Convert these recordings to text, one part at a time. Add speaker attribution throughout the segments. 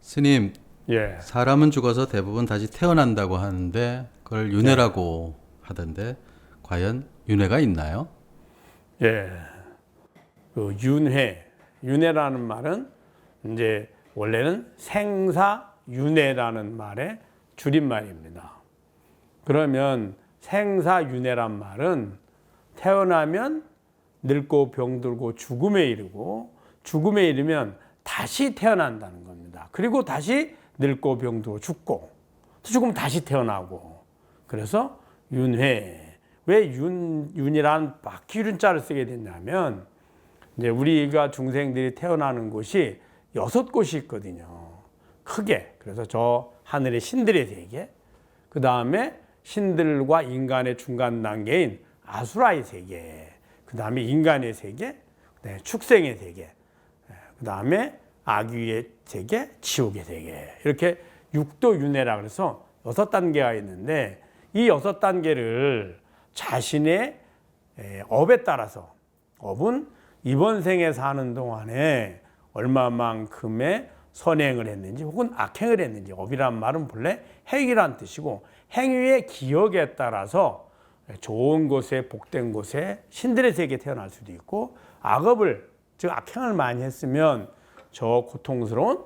Speaker 1: 스님,
Speaker 2: 예,
Speaker 1: 사람은 죽어서 대부분 다시 태어난다고 하는데 그걸 윤회라고 하던데 과연 윤회가 있나요?
Speaker 2: 예. 그 윤회라는 말은 이제 원래는 생사윤회라는 말의 줄임말입니다. 그러면 생사윤회란 말은 태어나면 늙고 병들고 죽음에 이르고 죽음에 이르면 다시 태어난다는 겁니다. 그리고 다시 늙고 병들고 죽고 죽으면 다시 태어나고. 그래서 윤회. 왜 윤이란 바퀴윤자를 쓰게 됐냐면 이제 우리가 중생들이 태어나는 곳이 6곳이 있거든요. 크게. 그래서 저 하늘의 신들의 세계, 그 다음에 신들과 인간의 중간 단계인 아수라의 세계, 그 다음에 인간의 세계, 그다음에 축생의 세계, 그 다음에 악귀의 세계, 지옥의 세계. 이렇게 육도윤회라 그래서 6단계가 있는데 이 6단계를 자신의 업에 따라서, 업은 이번 생에 사는 동안에 얼마만큼의 선행을 했는지 혹은 악행을 했는지, 업이란 말은 본래 행위란 뜻이고 행위의 기억에 따라서 좋은 곳에 복된 곳에 신들의 세계에 태어날 수도 있고, 악업을 즉 악행을 많이 했으면 저 고통스러운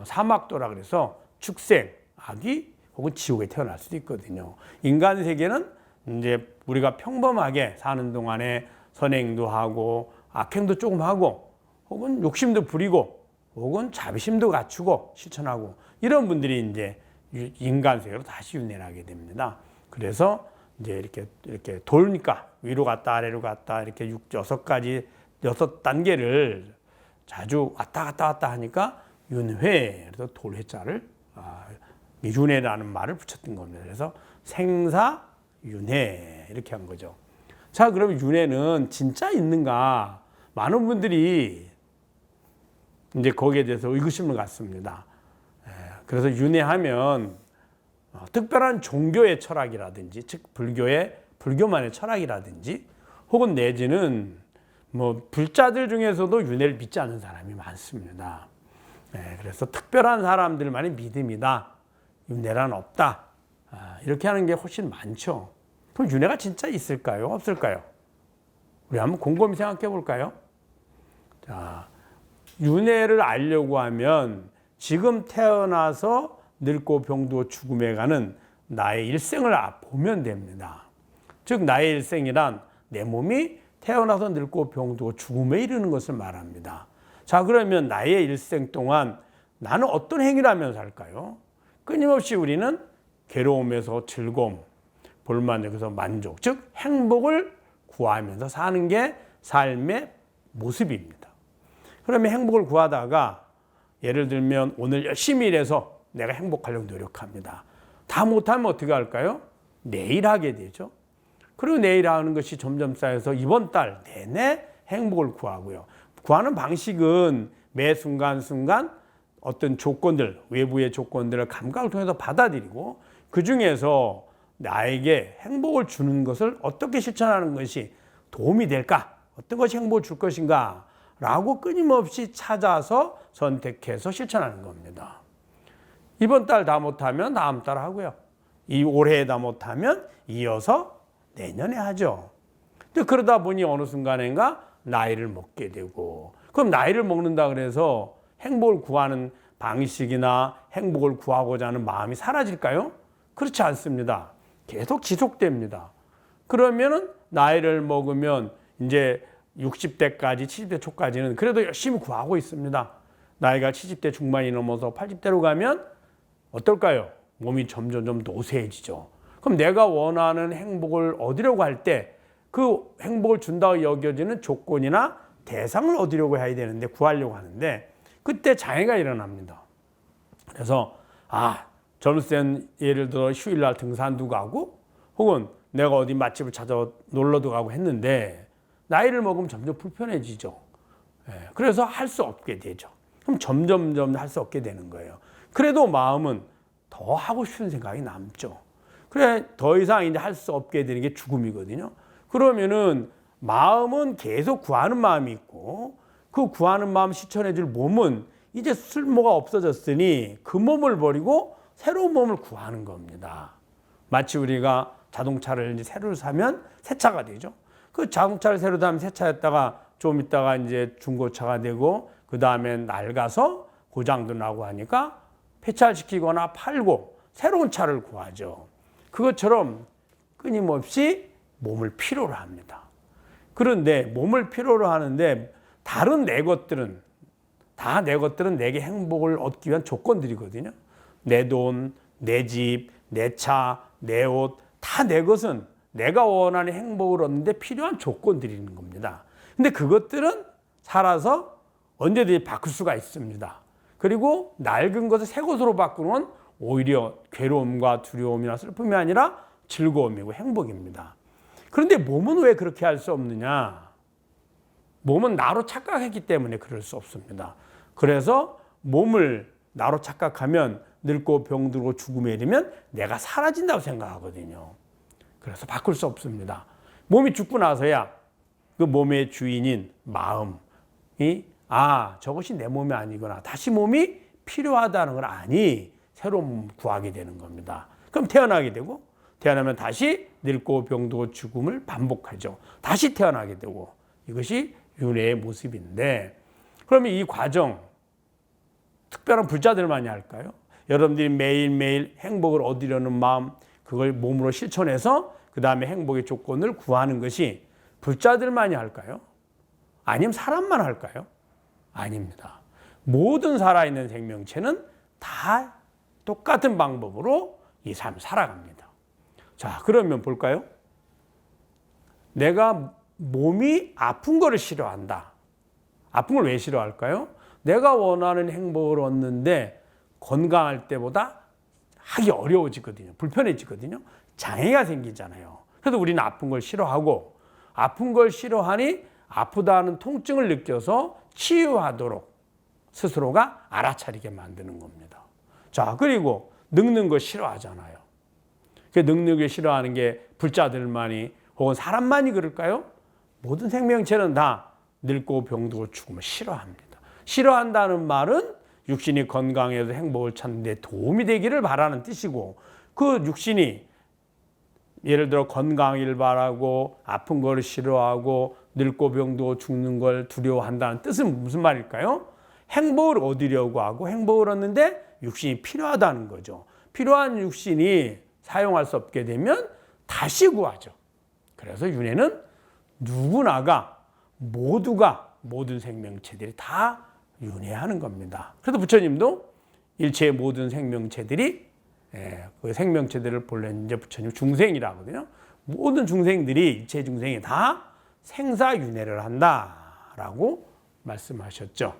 Speaker 2: 사막도라 그래서 축생, 악이 혹은 지옥에 태어날 수도 있거든요. 인간 세계는 이제 우리가 평범하게 사는 동안에 선행도 하고 악행도 조금 하고 혹은 욕심도 부리고 혹은 자비심도 갖추고 실천하고 이런 분들이 이제 인간 세계로 다시 윤회를 하게 됩니다. 그래서 이제 이렇게 돌니까 위로 갔다 아래로 갔다 이렇게 6가지 6단계를 자주 왔다 갔다 하니까 윤회, 그래서 돌회자를 윤회라는 말을 붙였던 겁니다. 그래서 생사윤회 이렇게 한 거죠. 자, 그럼 윤회는 진짜 있는가? 많은 분들이 이제 거기에 대해서 의구심을 갖습니다. 그래서 윤회하면 특별한 종교의 철학이라든지, 즉 불교만의 철학이라든지, 혹은 내지는 뭐 불자들 중에서도 윤회를 믿지 않는 사람이 많습니다. 그래서 특별한 사람들만의 믿음이다. 윤회란 없다. 이렇게 하는 게 훨씬 많죠. 그럼 윤회가 진짜 있을까요? 없을까요? 우리 한번 곰곰이 생각해 볼까요? 자, 윤회를 알려고 하면 지금 태어나서 늙고 병도 죽음에 가는 나의 일생을 보면 됩니다. 즉 나의 일생이란 내 몸이 태어나서 늙고 병도 죽음에 이르는 것을 말합니다. 자, 그러면 나의 일생 동안 나는 어떤 행위를 하면서 살까요? 끊임없이 우리는 괴로움에서 즐거움, 볼만족에서 만족, 즉 행복을 구하면서 사는 게 삶의 모습입니다. 그러면 행복을 구하다가 예를 들면 오늘 열심히 일해서 내가 행복하려고 노력합니다. 다 못하면 어떻게 할까요? 내일 하게 되죠. 그리고 내일 하는 것이 점점 쌓여서 이번 달 내내 행복을 구하고요. 구하는 방식은 매 순간순간 어떤 조건들, 외부의 조건들을 감각을 통해서 받아들이고 그 중에서 나에게 행복을 주는 것을 어떻게 실천하는 것이 도움이 될까? 어떤 것이 행복을 줄 것인가? 라고 끊임없이 찾아서 선택해서 실천하는 겁니다. 이번 달 다 못하면 다음 달 하고요. 이 올해 다 못하면 이어서 내년에 하죠. 근데 그러다 보니 어느 순간인가 나이를 먹게 되고, 그럼 나이를 먹는다 그래서 행복을 구하는 방식이나 행복을 구하고자 하는 마음이 사라질까요? 그렇지 않습니다. 계속 지속됩니다. 그러면은 나이를 먹으면 이제 60대까지 70대 초까지는 그래도 열심히 구하고 있습니다. 나이가 70대 중반이 넘어서 80대로 가면 어떨까요? 몸이 점점 노쇠해지죠. 그럼 내가 원하는 행복을 얻으려고 할 때 그 행복을 준다고 여겨지는 조건이나 대상을 얻으려고 해야 되는데, 구하려고 하는데 그때 장애가 일어납니다. 그래서 젊을 땐 예를 들어 휴일날 등산도 가고 혹은 내가 어디 맛집을 찾아 놀러도 가고 했는데 나이를 먹으면 점점 불편해지죠. 그래서 할 수 없게 되죠. 그럼 점점 할 수 없게 되는 거예요. 그래도 마음은 더 하고 싶은 생각이 남죠. 그래, 더 이상 이제 할 수 없게 되는 게 죽음이거든요. 그러면은 마음은 계속 구하는 마음이 있고 그 구하는 마음 실천해 줄 몸은 이제 쓸모가 없어졌으니 그 몸을 버리고 새로운 몸을 구하는 겁니다. 마치 우리가 자동차를 이제 새로 사면 새 차가 되죠. 그 자동차를 새로 사면 새 차였다가 좀 있다가 이제 중고차가 되고 그 다음에 낡아서 고장도 나고 하니까 폐차시키거나 팔고 새로운 차를 구하죠. 그것처럼 끊임없이 몸을 필요로 합니다. 그런데 몸을 필요로 하는데 다른 내 것들은 내게 행복을 얻기 위한 조건들이거든요. 내 돈, 내 집, 내 차, 내 옷, 다 내 것은 내가 원하는 행복을 얻는데 필요한 조건들인 겁니다. 근데 그것들은 살아서 언제든지 바꿀 수가 있습니다. 그리고 낡은 것을 새 것으로 바꾸는 오히려 괴로움과 두려움이나 슬픔이 아니라 즐거움이고 행복입니다. 그런데 몸은 왜 그렇게 할 수 없느냐? 몸은 나로 착각했기 때문에 그럴 수 없습니다. 그래서 몸을 나로 착각하면 늙고 병들고 죽음에 이르면 내가 사라진다고 생각하거든요. 그래서 바꿀 수 없습니다. 몸이 죽고 나서야 그 몸의 주인인 마음이 저것이 내 몸이 아니구나. 다시 몸이 필요하다는 걸 아니 새로운 몸을 구하게 되는 겁니다. 그럼 태어나게 되고 태어나면 다시 늙고 병들고 죽음을 반복하죠. 다시 태어나게 되고 이것이 윤회의 모습인데 그러면 이 과정 특별한 불자들만이 할까요? 여러분들이 매일매일 행복을 얻으려는 마음 그걸 몸으로 실천해서 그 다음에 행복의 조건을 구하는 것이 불자들만이 할까요? 아니면 사람만 할까요? 아닙니다. 모든 살아있는 생명체는 다 똑같은 방법으로 이 삶을 살아갑니다. 자, 그러면 볼까요? 내가 몸이 아픈 거를 싫어한다. 아픈 걸 왜 싫어할까요? 내가 원하는 행복을 얻는데 건강할 때보다 하기 어려워지거든요. 불편해지거든요. 장애가 생기잖아요. 그래서 우리는 아픈 걸 싫어하고 아픈 걸 싫어하니 아프다는 통증을 느껴서 치유하도록 스스로가 알아차리게 만드는 겁니다. 자, 그리고 늙는 거 싫어하잖아요. 그 늙는 게 싫어하는 게 불자들만이 혹은 사람만이 그럴까요? 모든 생명체는 다 늙고 병들고 죽음을 싫어합니다. 싫어한다는 말은 육신이 건강해서 행복을 찾는 데 도움이 되기를 바라는 뜻이고 그 육신이 예를 들어 건강을 바라고 아픈 걸 싫어하고 늙고 병들고 죽는 걸 두려워한다는 뜻은 무슨 말일까요? 행복을 얻으려고 하고 행복을 얻는데 육신이 필요하다는 거죠. 필요한 육신이 사용할 수 없게 되면 다시 구하죠. 그래서 윤회는 누구나가 모두가 모든 생명체들이 다 윤회하는 겁니다. 그래서 부처님도 일체의 모든 생명체들이 그 생명체들을 본래 이제 부처님 중생이라고 하거든요. 모든 중생들이 일체 중생이 다 생사윤회를 한다라고 말씀하셨죠.